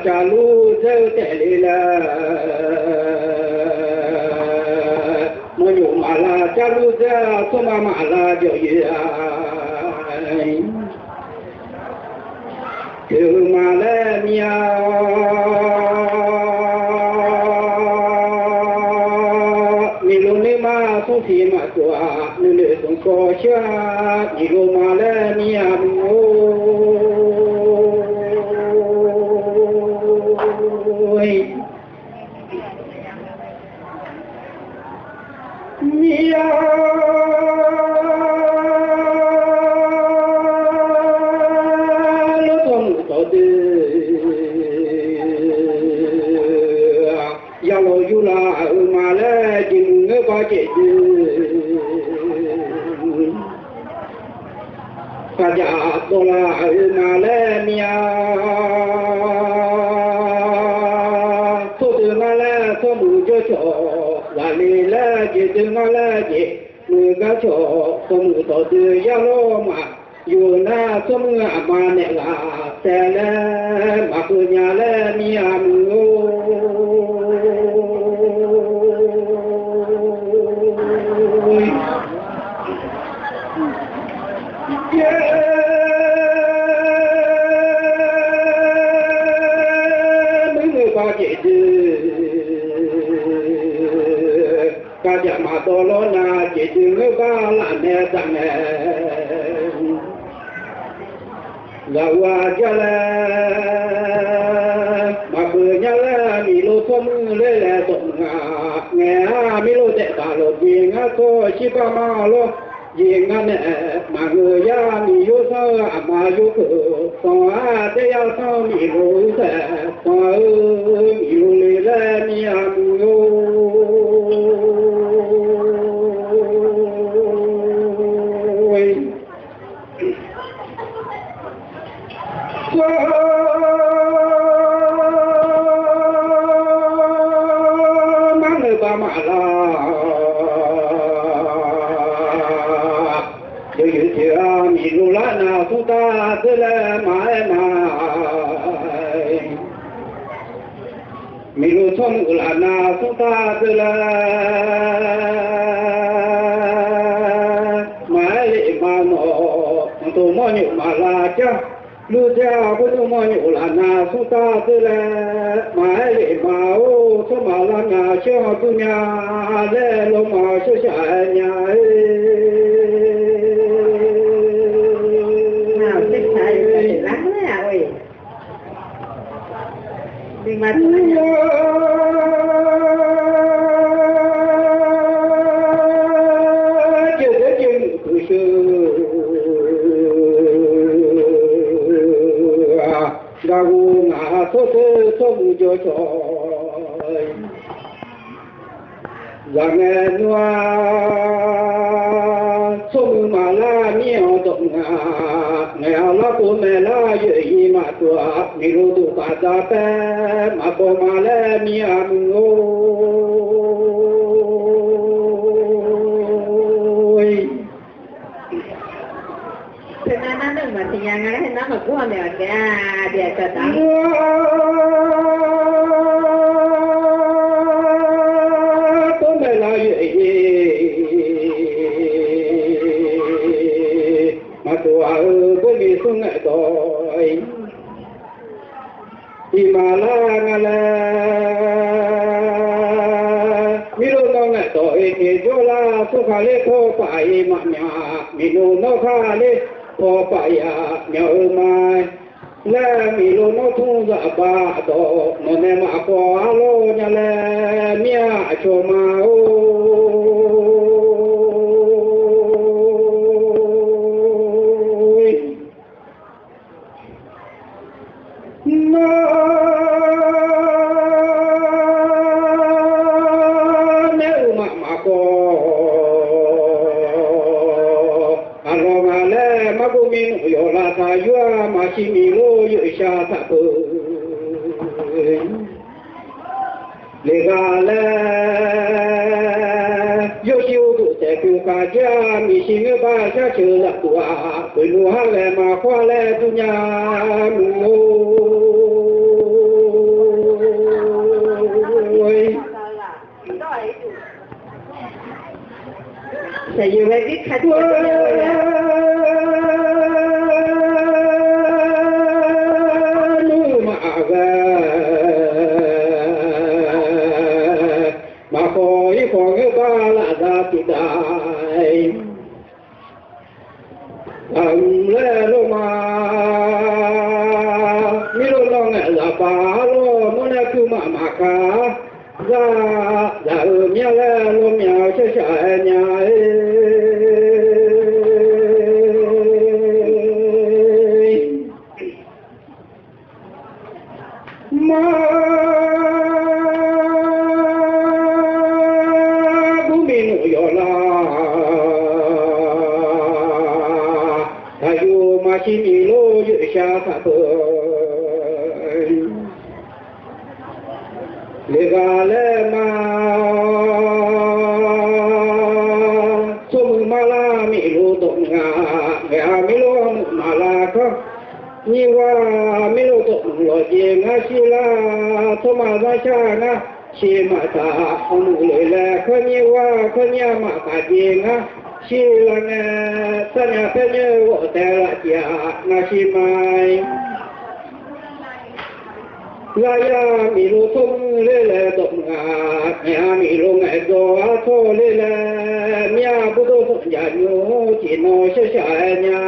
cha lu theo tệ là mỗi nhủ mà là cha lu theo số mà là điều gì từ mà lên nhà mi lu ni mà không thì mà tua lu lu không có cha mi lu mà lên nhà như vậy biết khách nu mà mà khỏi khỏi ba là ra thì đại lẽ lo mà mi lo lo nghe là ba lo muốn cứ mà cả ra ra nhà lẽ lo nhà chơi chơi nhà ma bu mi nu yo la ayu ma chi mi lo yu sha ta po le ga le ma sum ma la mi lo to nga mi lo ma la ko ni wa mi lo to lo je nga chi la to ma da cha na chi ma ta onu le la ko ni wa ko nya ma ka je nga chi la ne sa nya pe ne wo te la ya na chi mai la ya mi lo to le le to nga ya mi lo nga do a to le le mya bu do to ya no chi no sha sha nya